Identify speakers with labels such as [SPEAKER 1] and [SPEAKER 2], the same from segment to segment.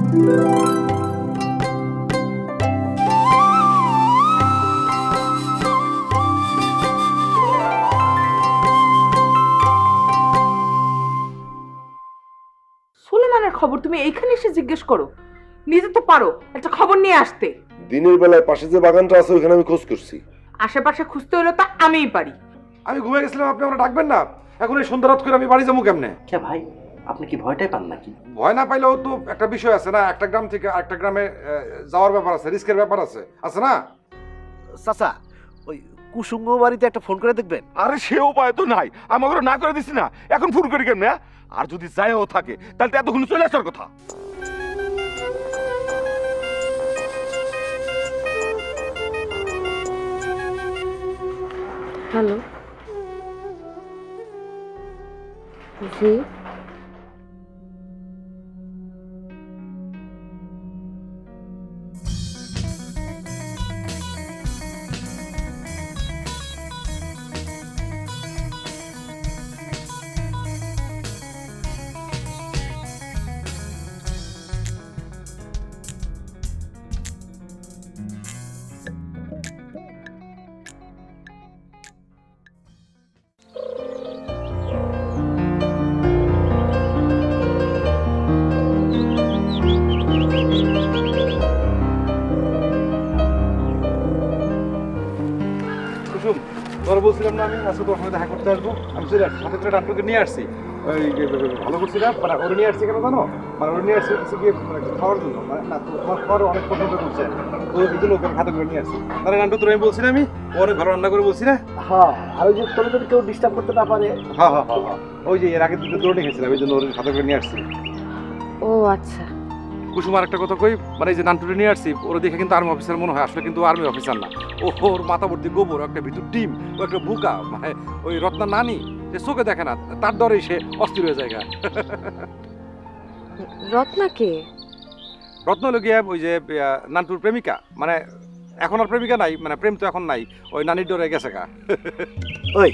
[SPEAKER 1] সুলেমানের খবর তুমি এইখানে এসে জিজ্ঞেস করো? নিজে তো পারো একটা খবর নিয়ে আসতে।
[SPEAKER 2] দিনের বেলায় পাশে যে বাগানটা আছে ওইখানে আমি খোঁজ করছি।
[SPEAKER 1] আশেপাশে খুঁজতে হলো তা আমিই পারি।
[SPEAKER 3] আমি ঘুমিয়ে গেছিলাম, আপনি আমরা ডাকবেন না? এখন এই সন্ধ্যা রাত করে আমি বাড়ি যাবো কেমনে?
[SPEAKER 4] কে ভাই, আপনি কি ভয়টাই পান নাকি?
[SPEAKER 3] ভয় না পাইলেও তো একটা বিষয় আছে না, একটা গ্রাম থেকে আরেকটা গ্রামে যাওয়ার ব্যাপার আছে, রিস্কের ব্যাপার আছে না?
[SPEAKER 5] চাচা, ওই কুসুম বাড়িতে একটা ফোন করে দেখবেন।
[SPEAKER 6] আরে সে উপায় তো নাই, আমাকে না করে দিছি না, এখন ফোন করি কেমনে? আর যদি যায়ও থাকে তাহলে তো এতক্ষণ চলে আসার কথা।
[SPEAKER 7] হ্যালো, জি
[SPEAKER 3] তোরা বলছিলাম না আমি আজকে তোর সঙ্গে দেখা করতে আসবো, আমি চলে আসছি, সাথে করে ডাক্তারকে নিয়ে আসছি। ওই ভালো করছিলাম, মানে ওরে নিয়ে আসছি কেন জানো? মানে ওরে নিয়ে আসছি হচ্ছে গিয়ে খাওয়ার জন্য, মানে না তোমার খাওয়ার অনেক পছন্দ করছে, তো এই জন্য ওকে খাতে করে নিয়ে আসছি। তাহলে নান্টু তোর আমি বলছি না, আমি ওরে ঘরে রান্না করে বলছি না।
[SPEAKER 5] হ্যাঁ, আর ওই যে তোরা যদি কেউ ডিস্টার্ব করতে না পারে।
[SPEAKER 3] হ্যাঁ হ্যাঁ হ্যাঁ হ্যাঁ, ওই যে এর আগে দুটো দৌড়ে গেছিলাম, এই জন্য ওর খাতে করে নিয়ে আসছি।
[SPEAKER 7] ও আচ্ছা।
[SPEAKER 3] কুসুম আর একটা কথা কই, মানে এই যে নান্টুরে নিয়ে আসছি, ওরা দেখে কিন্তু আর্মি অফিসার মনে হয়, আসলে কিন্তু আর্মি অফিসার না। ওর মাথা ভর্তি গোবর, একটা ভিতর ডিম, ও একটা বুকা, মানে ওই রত্না নানি যে চোখে দেখে না, তার ডরেই সে অস্থির হয়ে যায়।
[SPEAKER 7] রত্না কে?
[SPEAKER 3] রত্ন হলো গিয়ে ওই যে নান্টুর প্রেমিকা, মানে এখন আর প্রেমিকা নাই, মানে প্রেম তো এখন নাই, ওই নানির ডরে গেছে গা।
[SPEAKER 5] ওই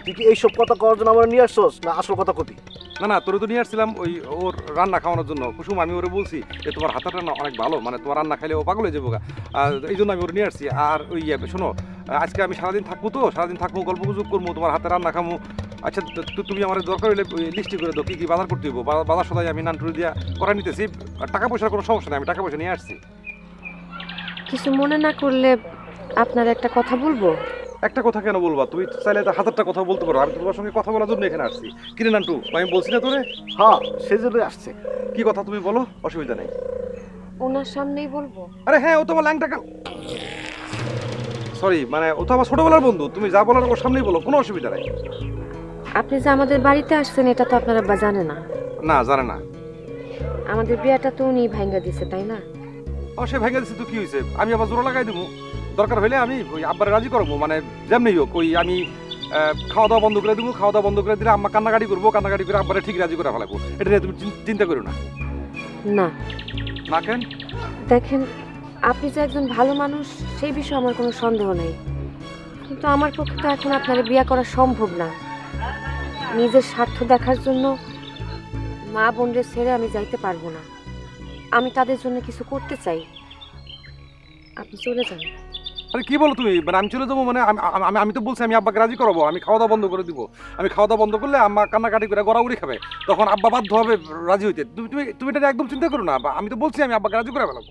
[SPEAKER 5] তুই কি এইসব কথা করার জন্য আমার নিয়ে আসছস না আসল কথা কতি?
[SPEAKER 3] না না, তোরে তো নিয়ে আসছিলাম ওই ওর রান্না খাওয়ানোর জন্য। কুসুম, আমি ওরে বলছি যে তোমার হাতের রান্না অনেক ভালো, মানে তোমার রান্না খাইলে ও পাগল হয়ে যাবো গা, এই জন্য আমি ওরে নিয়ে আসছি। আর ওই শোনো, আজকে আমি সারাদিন থাকবো, তো সারাদিন থাকবো, গল্প গুজব করবো, তোমার হাতে রান্না খামো। আচ্ছা তুমি আমার দরকার হলে লিস্টি করে দাও, কী কী বাজার করতে হইব। বাজার সদাই আমি নান্টুরে দিয়া করা নিতেছি, টাকা পয়সার কোনো সমস্যা নেই, আমি টাকা পয়সা নিয়ে আসছি।
[SPEAKER 7] কিছু মনে না করলে আপনার একটা কথা বলবো?
[SPEAKER 3] একটা কথা কেন বলবা? তুমি চাইলে হাজারটা কথা বলতে পারো, আমি তোমার সঙ্গে কথা বলার জন্য এখানে আসছি। কিরে নান্টু, আমি বলছি না তোরে?
[SPEAKER 5] হ্যাঁ, সেই জন্যই আসছে।
[SPEAKER 3] কি কথা তুমি বলো, অসুবিধা নেই।
[SPEAKER 7] ওনার সামনেই বলবো?
[SPEAKER 3] আরে হ্যাঁ, ও তোমার ল্যাংটা সরি, মানে ও তো আমার ছোটবেলার বন্ধু, তুমি যা বলার ওর সামনেই বলো, কোনো অসুবিধা নেই।
[SPEAKER 7] আপনি যে আমাদের বাড়িতে আসছেন এটা তো আপনারা বা জানে না।
[SPEAKER 3] না, জানে না।
[SPEAKER 7] আমাদের বিয়েটা তো উনি ভাঙ্গা দিছে, তাই না?
[SPEAKER 3] ও সে ভেঙে দিচ্ছে তো কি হয়েছে, আমি আবার জোড়া লাগাই দেবো, দরকার হলে আমি ওই আব্বারে রাজি করবো, মানে যেমনি হোক। ওই আমি খাওয়া দাওয়া বন্ধ করে দেবো, খাওয়া দাওয়া বন্ধ করে দিলে আম্মা কান্নাকাটি করবো, কান্নাকাটি করে আব্বারে ঠিক রাজি করে ফেলাবো, এটা নিয়ে তুমি চিন্তা করো না।
[SPEAKER 7] না
[SPEAKER 3] না কেন?
[SPEAKER 7] দেখেন, আপনি যে একজন ভালো মানুষ সেই বিষয়ে আমার কোনো সন্দেহ নেই, কিন্তু আমার পক্ষে তো এখন আপনার বিয়ে করা সম্ভব না। নিজের স্বার্থ দেখার জন্য মা বোনদের ছেড়ে আমি যাইতে পারবো না। আমি তাদের জন্য কিছু করতে চাই, আপনি চলে যান।
[SPEAKER 3] আরে কি বলো তুমি, মানে আমি চলে যাবো? মানে আমি তো বলছি আমি আব্বাকে রাজি করাবো, আমি খাওয়া দাওয়া বন্ধ করে দিব। আমি খাওয়া দাওয়া বন্ধ করলে আম্মা কান্নাকাটি করে গড়াগড়ি খাবে, তখন আব্বা বাধ্য হবে রাজি হইতে। তুমি তুমি তুমি এটা একদম চিন্তা করো না, আমি তো বলছি আমি আব্বাকে রাজি করে ফেলাবো।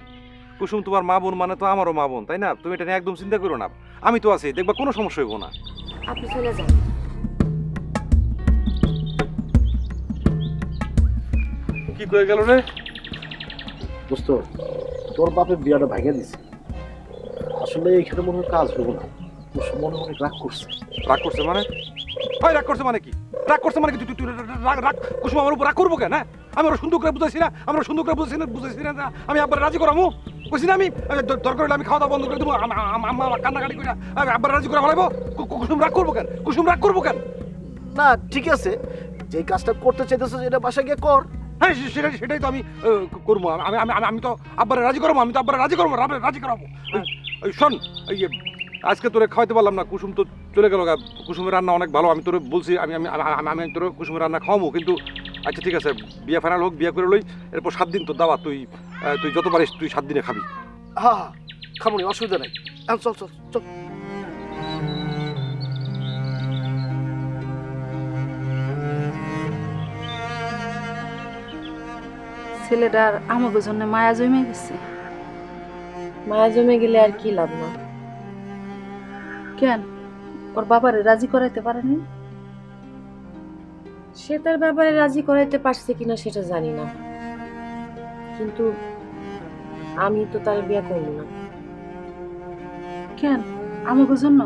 [SPEAKER 3] কুসুম তোমার মা বোন মানে তো আমারও মা বোন, তাই না? তুমি এটা নিয়ে একদম চিন্তা করো না, আমি তো আছি, দেখবা কোনো সমস্যা হইব না।
[SPEAKER 7] আপনি চলে যান।
[SPEAKER 3] কি করে গেল রে?
[SPEAKER 5] দোস্ত, তোর বাপের বিয়াটা ভাঙিয়ে দিছে, আসলে এখানে মনে হয় কাজ হবো না, মনে মনে রাগ করছে।
[SPEAKER 3] রাগ করছে মানে? হয় রাগ করছে মানে কি? রাগ করছে মানে কি? তুই রাগ কুসুম আমার উপর রাগ করবো কেন? আমি ওরা সুন্দর করে বুঝাইছি না, আমরা সুন্দর করে বুঝাইছি না, আমি আব্বার রাজি করামু কইছি না? আমি দরকার হলে আমি খাওয়া দাওয়া বন্ধ করে দেবো, আম্মা কান্নাকাটি করে আব্বার রাজি করে ফেলাইবো। কুসুম রাগ করবো কেন? কুসুম রাগ করবো কেন?
[SPEAKER 5] না ঠিক আছে, যে কাজটা করতে চাইতেছ এটা বাসায় গিয়ে কর।
[SPEAKER 3] হ্যাঁ সেটাই তো আমি করবো। আমি তো আব্বারে রাজি করবো, আমি তো আব্বারে রাজি করবো, রাজি করাবো। শোন, আজকে তোরে খাওয়াইতে পারলাম না, কুসুম তো চলে গেল। কুসুমের রান্না অনেক ভালো, আমি তোরে বলছি আমি আমি আমি তোর কুসুমের রান্না খাওয়াবো, কিন্তু আচ্ছা ঠিক আছে, বিয়ে ফাইনাল হোক, বিয়ে করে লই, এরপর 7 দিন তোর দাওয়া, তুই তুই যত পারিস তুই 7 দিনে খাবি।
[SPEAKER 5] হ্যাঁ হ্যাঁ খামুনি, অসুবিধা নাই। চল চল চল।
[SPEAKER 8] ছেলেটার আমাকে জন্য মায়া জমে গেছে।
[SPEAKER 7] মায়া জমে গেলে আর কি লাভ না?
[SPEAKER 8] কেন ওর বাবারে রাজি করাইতে পারেনি?
[SPEAKER 7] সে তার ব্যাপারে রাজি করাইতে পারছে কিনা সেটা জানি না, কিন্তু আমি তো তার বিয়ে করব না।
[SPEAKER 8] কেন আমাকে জন্য?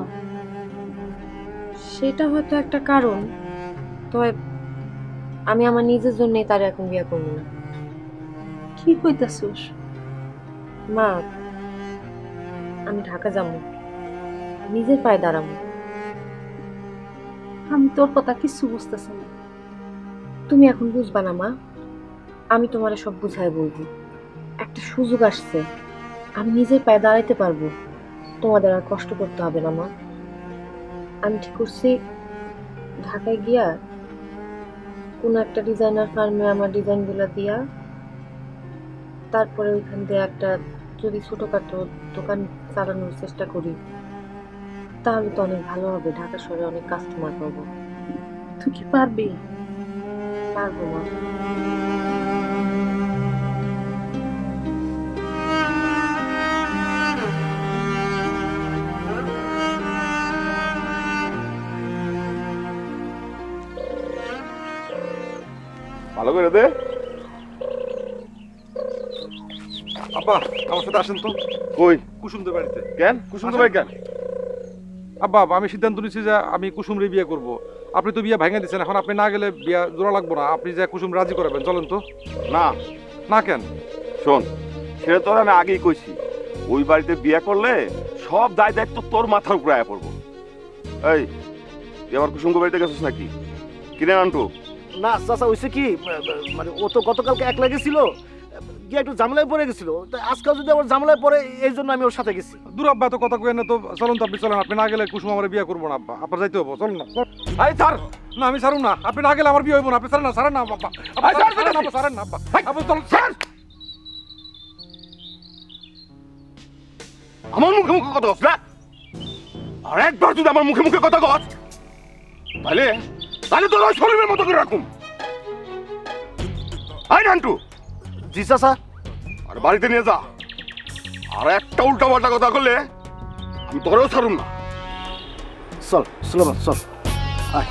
[SPEAKER 7] সেটা হয়তো একটা কারণ, তবে আমি আমার নিজের জন্যই তার এখন বিয়ে করব না।
[SPEAKER 8] কি কইতাছিস?
[SPEAKER 7] মা, আমি ঢাকা যাবো, নিজের পায়ে দাঁড়াবো।
[SPEAKER 8] আমি তোর কথা কিছু বুঝতেছি না।
[SPEAKER 7] তুমি এখন বুঝবা না মা, আমি তোমারে সব বুঝাই বলবো। একটা সুযোগ আসছে, আমি নিজের পায়ে দাঁড়াইতে পারবো, তোমাদের আর কষ্ট করতে হবে না মা। আমি ঠিক করছি ঢাকায় গিয়া কোন একটা ডিজাইনার ফার্মে আমার ডিজাইনগুলো দিয়া, তারপরে ওইখান দিয়ে একটা যদি ছোটখাটো দোকান চালানোর চেষ্টা করি, তাহলে তো অনেক ভালো হবে। ঢাকা শহরে অনেক কাস্টমার পাবো।
[SPEAKER 8] তুই কি পারবি?
[SPEAKER 7] পারবো মা।
[SPEAKER 6] ভালো করে দে।
[SPEAKER 3] আব্বা আমার সাথে আসেন তো।
[SPEAKER 6] কই?
[SPEAKER 3] কুসুমদের বাড়িতে।
[SPEAKER 6] কেন কুসুম ভাই কেন?
[SPEAKER 3] আব্বা আমি সিদ্ধান্ত নিচ্ছি যে আমি কুসুমরে বিয়ে করব। আপনি তো বিয়ে ভেঙে দিচ্ছেন, এখন আপনি না গেলে বিয়ে জোড়া লাগবো না। আপনি যে কুসুম রাজি করাবেন, চলেন তো।
[SPEAKER 6] না
[SPEAKER 3] না কেন?
[SPEAKER 6] শোন, সেটা তোর আমি আগেই কইছি, ওই বাড়িতে বিয়ে করলে সব দায় দায়িত্ব তোর মাথার উপরে আয়া পড়বো। এই তুই আবার কুসুম বাড়িতে গেছিস নাকি? কিনে আনটু?
[SPEAKER 5] না চাচা, হয়েছে কি, মানে ও তো গতকালকে একলা গেছিল, গিয়ে একটু ঝামেলায় পড়ে গেছিল। আজকাল যদি আবার ঝামেলায় পড়ে, এই জন্য আমি ওর সাথে গেছি।
[SPEAKER 3] দূর আব্বা, তো কথা কইেন না তো। চলুন তো, আপনি চলেন। আপনি না গেলে কুসুম আমার বিয়ে করবো না আব্বা। আপনার যাইতে হবো, চলুন না।
[SPEAKER 6] এই ছাড়।
[SPEAKER 3] না আমি ছাড়ুন না, আপনি না গেলে আমার বিয়ে হইব না। আপনি ছাড়েন না, ছাড়েন না আব্বা। ছাড়েন না আব্বা। আপনি চলুন।
[SPEAKER 6] আমার মুখে মুখে কথা কস না, আর একবার যদি আমার মুখে মুখে কথা কস, তাহলে তাহলে তোর ওই শরীরের মতো করে রাখুম। আই নান্টু।
[SPEAKER 5] জি চাচা।
[SPEAKER 6] আর বাড়িতে নিয়ে যা, আর একটা উল্টা পাল্টা কথা করলে আমি তোরেও ছাড়ুম না।
[SPEAKER 5] চল সুলেমান চল, আয়।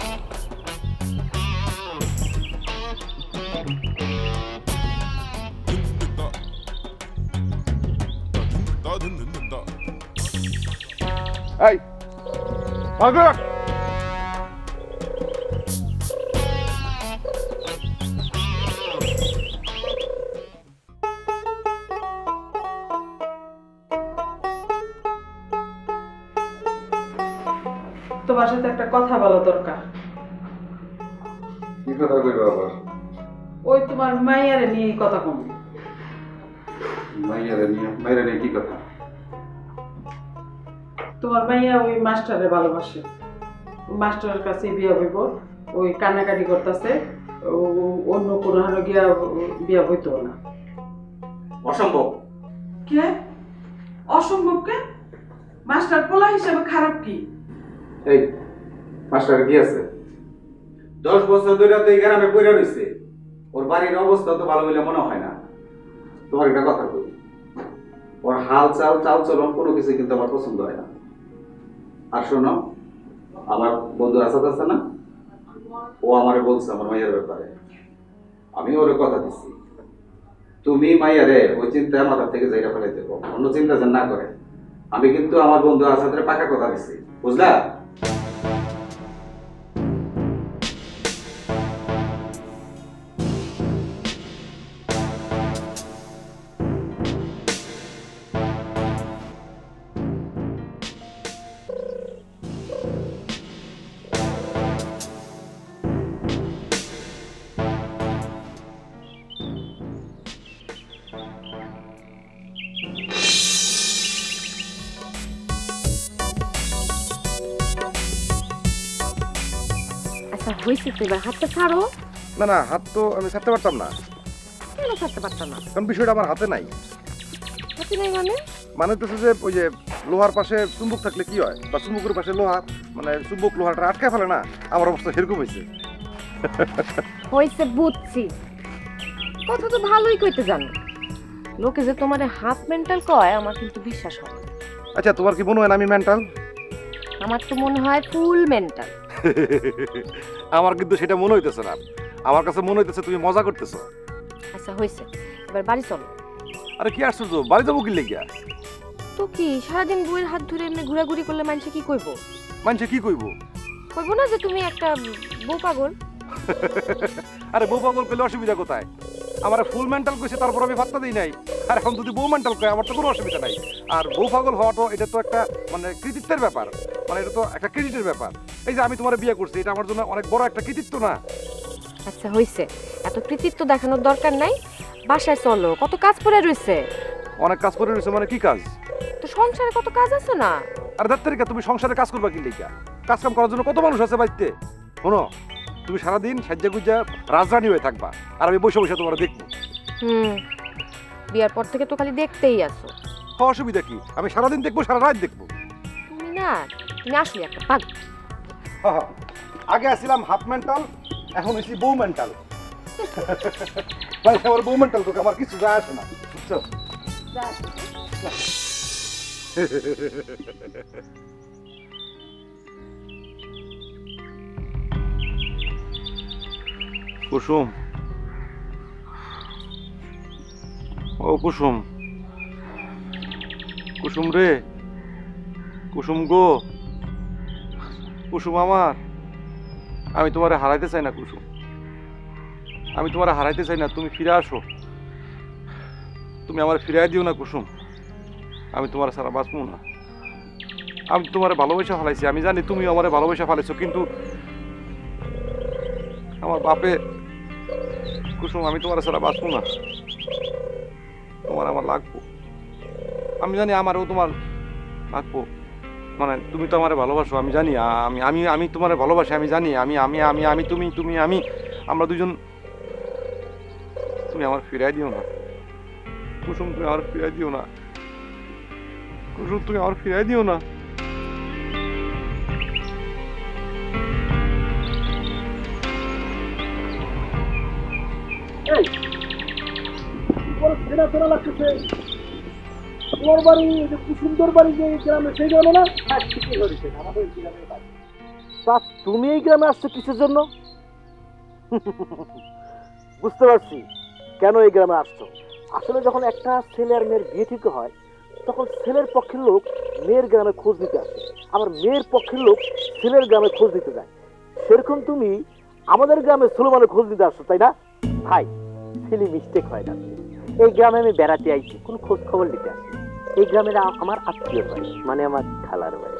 [SPEAKER 6] এই ভাগ।
[SPEAKER 1] তোমার সাথে একটা কথা বলা দরকার।
[SPEAKER 2] কি কথা কইবা আবার?
[SPEAKER 1] ওই তোমার মাইয়ারে নিয়ে এই কথা কম।
[SPEAKER 2] মাইয়ারে নিয়ে কি কথা?
[SPEAKER 1] তোমার মাইয়া ওই মাস্টারে ভালোবাসে, মাস্টারের কাছে বিয়া হইব, ওই কান্নাকাটি করতেছে, অন্য কোনো হানো গিয়া বিয়া হইতো না।
[SPEAKER 4] অসম্ভব।
[SPEAKER 1] কে অসম্ভব? কে মাস্টার পোলা হিসেবে খারাপ কি?
[SPEAKER 9] এই মাস্টার কি আছে? 10 বছর ধরে তো এই গ্রামে পড়ে রয়েছে, ওর বাড়ির অবস্থা তো ভালো বলে মনে হয় না। তোমার একটা কথা বলি, ওর হাল চাল চাল চলন কোনো কিছু কিন্তু আমার পছন্দ হয় না। আর শোনো, আমার বন্ধু আসাদ আছে না, ও আমারে বলছে আমার মাইয়ার ব্যাপারে, আমি ওরে কথা দিচ্ছি, তুমি মাইয়ারে ওই চিন্তা মাথা থেকে জায়গা ফেলাই দেবো, অন্য চিন্তা যেন না করে। আমি কিন্তু আমার বন্ধু আসাদের পাকা কথা দিচ্ছি, বুঝলা?
[SPEAKER 7] আচ্ছা হয়েছে তো, এবার হাতটা ছাড়ো।
[SPEAKER 3] না না, হাত তো আমি ছাড়তে পারতাম না,
[SPEAKER 7] কেন ছাড়তে পারতাম না?
[SPEAKER 3] কারণ বিষয়টা আমার হাতে নাই।
[SPEAKER 7] হাতে নাই মানে?
[SPEAKER 3] মানে হচ্ছে যে ওই যে লোহার পাশে চুম্বক থাকলে কি হয়, বা চুম্বকের পাশে লোহা, মানে চুম্বক লোহাটা আটকে ফেলে না, আমার অবস্থা সেরকম হয়েছে।
[SPEAKER 7] হয়েছে বুঝছি, কথা তো ভালোই কইতে জানো। লোকে যে তোমার হাফ মেন্টাল কয় আমার কিন্তু বিশ্বাস হয়।
[SPEAKER 3] আচ্ছা, তোমার কি মনে হয় না আমি মেন্টাল?
[SPEAKER 7] আমার তো মনে হয় ফুল মেন্টাল।
[SPEAKER 3] আমার কিন্তু সেটা মনে হইতেছে না, আমার কাছে মনে হইতেছে তুমি মজা করতেছো।
[SPEAKER 7] আচ্ছা হয়েছে, এবার বাড়ি চলো।
[SPEAKER 3] আরে কি আশ্চর্য, বাড়ি যাবো কি লেগিয়া?
[SPEAKER 7] তো কি সারাদিন বইয়ের হাত ধরে এমনি ঘোরাঘুরি করলে মানুষে কি কইবো?
[SPEAKER 3] মানুষে কি কইবো?
[SPEAKER 7] কইবো না যে তুমি একটা বউ পাগল।
[SPEAKER 3] আরে বউ পাগল কইলে অসুবিধা কোথায়? আমার ফুল মেন্টাল কইছে, তারপর আমি পাত্তা দিই নাই। আর এখন যদি বউ মেন্টাল কয় আমার তো কোনো অসুবিধা নাই। আর বউ পাগল হওয়াটা এটা তো একটা মানে কৃতিত্বের ব্যাপার, মানে এটা তো একটা ক্রেডিটের ব্যাপার। এই যে আমি তোমার বিয়ে করছি, এটা আমার জন্য অনেক বড় একটা কৃতিত্ব না?
[SPEAKER 7] আচ্ছা হয়েছে, এত কৃতিত্ব দেখানোর দরকার নাই, বাসায় চলো, কত কাজ পড়ে রয়েছে।
[SPEAKER 3] অনেক কাজ করে রয়েছে মানে কি কাজ?
[SPEAKER 7] তো সংসারে কত কাজ আছে না?
[SPEAKER 3] আর দাত্তারিকা, তুমি সংসারে কাজ করবা কি লেগিয়া? কাজ কাম করার জন্য কত মানুষ আছে বাড়িতে। শোনো, তুমি সারাদিন সাজ্জা গুজ্জা রাজরানী হয়ে থাকবা, আর আমি বসে বসে তোমার দেখবো।
[SPEAKER 7] বিয়ার পর থেকে তো খালি দেখতেই আছো।
[SPEAKER 3] অসুবিধা কি? আমি সারাদিন দেখবো, সারা রাত দেখবো।
[SPEAKER 7] তুমি না, তুমি আসলে একটা পাগল।
[SPEAKER 3] আগে আসছিলাম হাফ মেন্টাল, এখন হয়েছি বউ মেন্টাল। ভাই আমার বউ মেন্টাল তোকে আমার কিছু যায় আসে না, বুঝছো? কুসুম, ও কুসুম, কুসুম রে, কুসুম গো, কুসুম আমার, আমি তোমারে হারাইতে চাই না কুসুম, আমি তোমারে হারাইতে চাই না। তুমি ফিরে আসো, তুমি আমার ফিরাই দিও না কুসুম। আমি তোমার সারা বাঁচবো না। আমি তোমার ভালোবাসা ফেলাইছি, আমি জানি তুমি আমার ভালোবাসা ফেলাইছো, কিন্তু আমার বাপে কুসুম, আমি তোমার সারা বাঁচবো না। তোমার আমার লাগবো, আমি জানি আমারও তোমার লাগবো। মানে তুমি তো আমার ভালোবাসো, আমি জানি। আমি আমি আমি তোমার ভালোবাসি, আমি জানি। আমি আমি আমি আমি তুমি তুমি আমি, আমরা দুজন। তুমি আমার ফিরাই দিও না কুসুম, তুমি আমার ফিরাই দিও না কুসুম, তুমি আমার ফিরাই দিও না।
[SPEAKER 5] তোমার বাড়ি সুন্দর বাড়ি যে গ্রামে, সেই গ্রামে না? ঠিকই ধরেছেন, আমাদের গ্রামের বাড়ি। তা তুমি এই গ্রামে আসছো কিসের জন্য? বুঝতে পারছি কেন এই গ্রামে আসছো। আসলে যখন একটা ছেলে আর মেয়ের বিয়ে ঠিক হয়, তখন ছেলের পক্ষের লোক মেয়ের গ্রামে খোঁজ দিতে আসে, আবার মেয়ের পক্ষের লোক ছেলের গ্রামে খোঁজ দিতে যায়। সেরকম তুমি আমাদের গ্রামে সুলেমানের খোঁজ দিতে আসছো, তাই না? ভাই, ছেলে মিস্টেক হয় না। এই গ্রামে আমি বেড়াতে আইছি, কোনো খোঁজ খবর নিতে আসি। এই গ্রামের আমার আত্মীয় বাড়ি, মানে আমার খালার বাড়ি।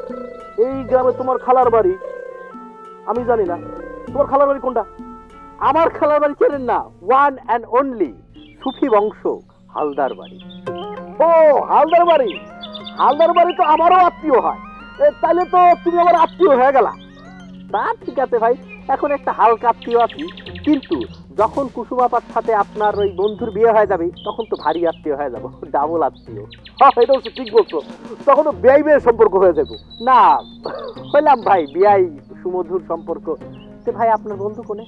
[SPEAKER 5] এই গ্রামে তোমার খালার বাড়ি? আমি জানি না। তোমার খালার বাড়ি কোনটা? আমার খালার বাড়ি চেনেন না? ওয়ান অ্যান্ড অনলি সুফি বংশ হালদার বাড়ি। ও হালদার বাড়ি, হালদার বাড়ি তো আমারও আত্মীয় হয়। তাইলে তো তুমি আমার আত্মীয় হয়ে গেলা। তা ঠিক আছে ভাই, এখন একটা হালকা আত্মীয় আছি, কিন্তু যখন কুসুম আপার সাথে আপনার ওই বন্ধুর বিয়ে হয়ে যাবে, তখন তো ভারী আত্মীয় হয়ে যাবো, ডাবল আত্মীয়। এটা হচ্ছে ঠিক বলছো, তখন তো বেয়াই বেয়ের সম্পর্ক হয়ে যাবো। না হইলাম ভাই, বিয়াই সুমধুর সম্পর্ক। সে ভাই আপনার বন্ধু কোনে?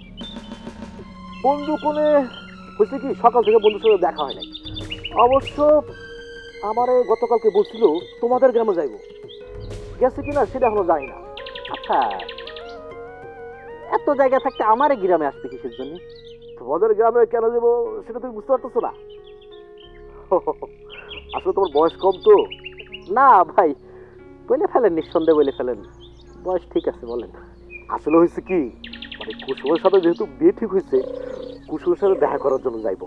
[SPEAKER 5] বন্ধু কোনে হয়েছে কি, সকাল থেকে বন্ধুর সাথে দেখা হয় নাই। অবশ্য আমারে গতকালকে বলছিল তোমাদের গ্রামে যাইব, গেছে কিনা সেটা এখনো জানি না। আচ্ছা, এত জায়গা থাকতে আমার গ্রামে আসবে কিসের জন্য? তোমাদের গ্রামে কেন যাবো সেটা তুমি বুঝতে পারতেছো না? আসলে তোমার বয়স কম তো। না ভাই, বলে ফেলেন, নিঃসন্দেহে বলে ফেলেন, বয়স ঠিক আছে, বলেন। আসলে হয়েছে কি, মানে কুসুমের সাথে যেহেতু বিয়ে ঠিক হয়েছে, কুসুমের সাথে দেখা করার জন্য যাইবো।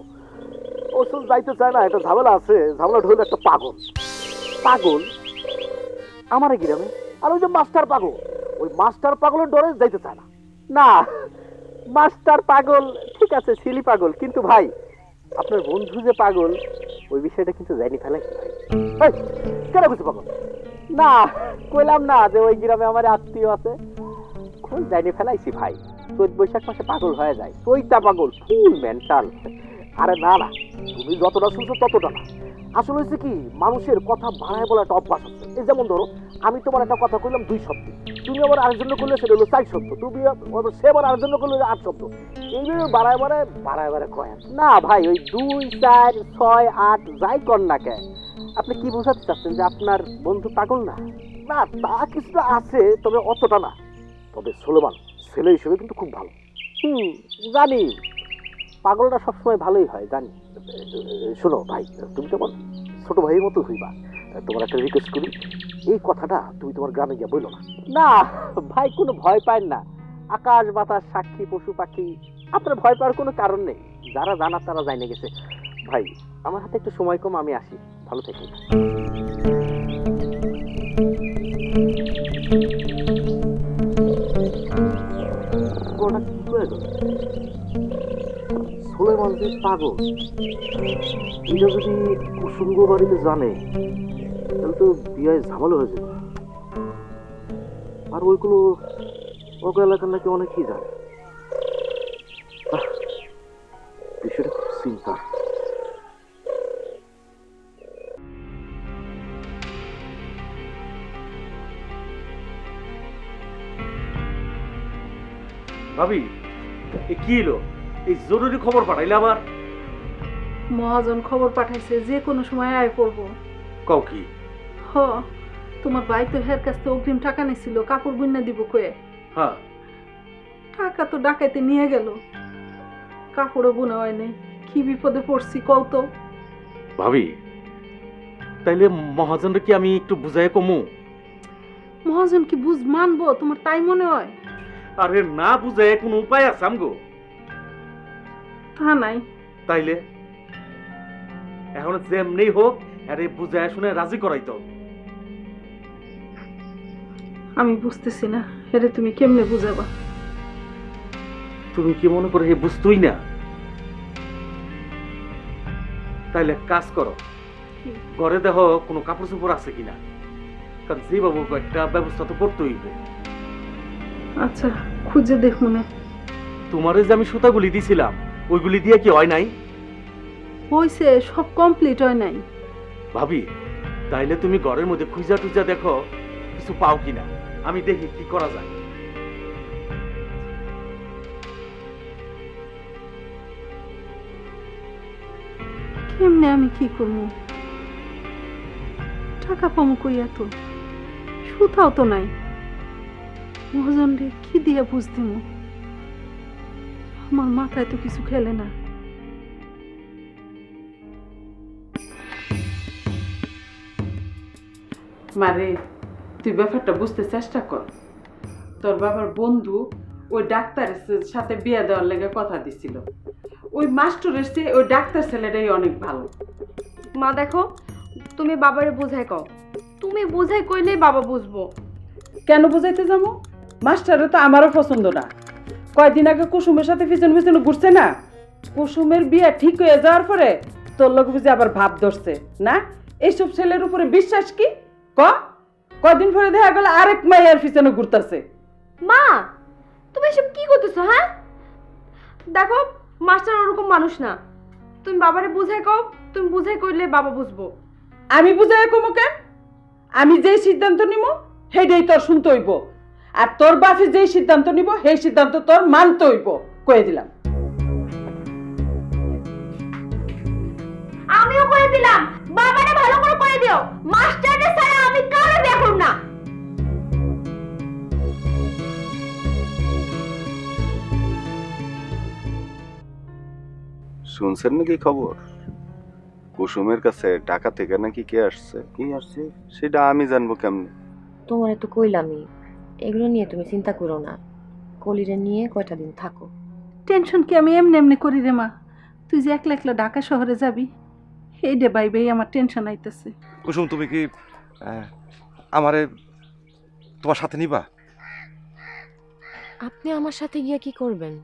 [SPEAKER 5] ওসব যাইতে চায় না, একটা ঝামেলা আছে। ঝামেলাটা হইলো একটা পাগল। পাগল আমার গ্রামে, আর ওই যে মাস্টার পাগল, ওই মাস্টার পাগলের ডরে যাইতে চায় না। না, মাস্টার পাগল ঠিক আছে, সিলি পাগল, কিন্তু ভাই আপনার বন্ধু যে পাগল, ওই বিষয়টা কিন্তু জানি ফেলাই। কেন কিছু পাগল? না কইলাম না যে ওই গ্রামে আমার আত্মীয় আছে, খোঁজ জানি ফেলাইছি ভাই। চৈত বৈশাখ মাসে পাগল হয়ে যায়, চৈতা পাগল, ফুল মেন্টাল। আরে না না, তুমি যতটা শুনছো ততটা না। আসলে হচ্ছে কি, মানুষের কথা বাড়ায় বলা একটা অভ্যাস আছে। এই যেমন ধরো, আমি তোমার একটা কথা কইলাম 2 শব্দ, তুমি আবার আরেকজন্য করলে সেটা হলো 4 শব্দ, তুমি সে আবার আরেকজন্য করলে 8 শব্দ। এইভাবে বাড়ায় বাড়ায় কয় না ভাই, ওই 2, 4, 6, 8 যাই কর না কেন, আপনি কি বোঝাতে চাচ্ছেন যে আপনার বন্ধু পাগল না? না, তা কিছুটা আছে, তবে অতটা না। তবে সোলেমান ছেলে হিসেবে কিন্তু খুব ভালো। জানি পাগলটা সবসময় ভালোই হয়, জানি। শোনো ভাই, তুমি তো আমার ছোট ভাইয়ের মতো হইবা। তোমার একটা রিকোয়েস্ট করি, এই কথাটা তুমি তোমার গ্রামে গিয়ে বললো না। না ভাই, কোনো ভয় পায় না। আকাশ বাতাস সাক্ষী, পশু পাখি, আপনার ভয় পাওয়ার কোনো কারণ নেই। যারা জানার তারা জানে গেছে। ভাই, আমার হাতে একটু সময় কম, আমি আসি। ভালো থেকো। ওটা কি করে গেল? সোলেমান যে পাগল, এটা যদি কুসুম্ব বাড়িতে জানে, তাহলে তো বিয়ায় ঝামেলা হয়ে যাবে। আর ওইগুলো ওকে এলাকার নাকি অনেকেই জানে। বিষয়টা খুব চিন্তা।
[SPEAKER 4] ভাবি, এ কি এলো? এই জরুরি খবর পাঠাইলে আবার?
[SPEAKER 8] মহাজন খবর পাঠাইছে যে কোনো সময় আয় পড়বো।
[SPEAKER 4] কও কি?
[SPEAKER 8] হ, তোমার ভাই তো হের কাছ থেকে অগ্রিম টাকা নিছিল কাপড় বুননা দিব কয়ে।
[SPEAKER 4] হ্যাঁ,
[SPEAKER 8] টাকা তো ডাকাইতে নিয়ে গেল, কাপড়ও বুনে হয় নাই। কি বিপদে পড়ছি কও তো।
[SPEAKER 4] ভাবি, তাইলে মহাজনরে কি আমি একটু বুঝাই কমু?
[SPEAKER 8] মহাজন কি বুঝ মানবো তোমার তাই মনে হয়?
[SPEAKER 4] আরে না, বুঝাই কোনো উপায় আছে আমগো?
[SPEAKER 8] তা নাই।
[SPEAKER 4] তাইলে এখন যেমনি হোক আরে বুঝায় শুনে রাজি করাইতো।
[SPEAKER 8] আমি বুঝতেছি না হেরে তুমি কেমনে বুঝাবা।
[SPEAKER 4] তুমি কি মনে করে হে বুঝতোই না? তাইলে এক কাজ করো, ঘরে দেখো কোনো কাপড় চোপড় আছে কিনা, কারণ যে বাবু একটা ব্যবস্থা তো করতে হইবে।
[SPEAKER 8] আচ্ছা, খুঁজে দেখ মনে।
[SPEAKER 4] তোমারে যে আমি সুতাগুলি দিছিলাম ওইগুলি দিয়ে কি হয় নাই?
[SPEAKER 8] হইছে, সব কমপ্লিট হয় নাই।
[SPEAKER 4] ভাবি, তাইলে তুমি ঘরের মধ্যে খুঁজা টুজা দেখো কিছু পাও কিনা, আমি দেখি কি করা যায়।
[SPEAKER 8] কেমনে আমি কি করবো? টাকা পামু কই এত? সুতাও তো নাই। মহাজন রে কি দিয়ে বুঝ দিমু? আমার মাথায় তো কিছু খেলে না।
[SPEAKER 1] মারে, তুই ব্যাপারটা বুঝতে চেষ্টা কর। তোর বাবার বন্ধু ওই ডাক্তারের সাথে বিয়ে দেওয়ার লেগে কথা দিছিল। ওই মাস্টারের চেয়ে ওই ডাক্তার ছেলেটাই অনেক ভালো।
[SPEAKER 7] মা দেখো, তুমি বাবারে বুঝাই কও। তুমি বুঝাই কইলেই বাবা বুঝবো।
[SPEAKER 1] কেন বুঝাইতে যাবো? মাস্টারে তো আমারও পছন্দ না। কয়দিন আগে কুসুমের সাথে পিছনে পিছনে ঘুরছে না? কুসুমের বিয়ে ঠিক হয়ে যাওয়ার পরে তোর লোক বুঝে আবার ভাব ধরছে না? এইসব ছেলের উপরে বিশ্বাস কি? কয়দিন পরে দেখা গেল আরেক মাইয়ার পিছনে ঘুরতেছে।
[SPEAKER 7] মা, তুমি এসব কি করতেছো? হ্যাঁ দেখো, মাস্টার ওরকম মানুষ না। তুমি বাবারে বুঝাই কও, তুমি বুঝাই কইলে বাবা বুঝবো।
[SPEAKER 1] আমি বুঝাই কমো কেন? আমি যেই সিদ্ধান্ত নিব সেইটাই তোর শুনতে হইব, আর তোর বাপে যেই সিদ্ধান্ত নিব সেই সিদ্ধান্ত তোর মানতে হইব, কয়ে দিলাম।
[SPEAKER 7] আমিও করে দিলাম, বাবারে ভালো করে করে দিও। মাস্টারদের ছাড়া আমি কারো বিয়ে করব না।
[SPEAKER 6] শুনছেন নাকি খবর? কুসুমের কাছে ঢাকা থেকে নাকি কে আসছে? কি আসছে সেটা আমি জানবো কেমনে?
[SPEAKER 7] তোমারে তো কইলামই, এগুলো নিয়ে তুমি চিন্তা করো না। কলিরে নিয়ে কয়টা দিন থাকো।
[SPEAKER 8] টেনশন কি আমি এমনি এমনি করি রে মা? তুই যে একলা একলা ঢাকা শহরে যাবি, এই ডে বাই বাই আমার টেনশন আইতেছে।
[SPEAKER 3] কুসুম, তুমি কি আমারে তোমার সাথে নিবা?
[SPEAKER 7] আপনি আমার সাথে গিয়া কি করবেন?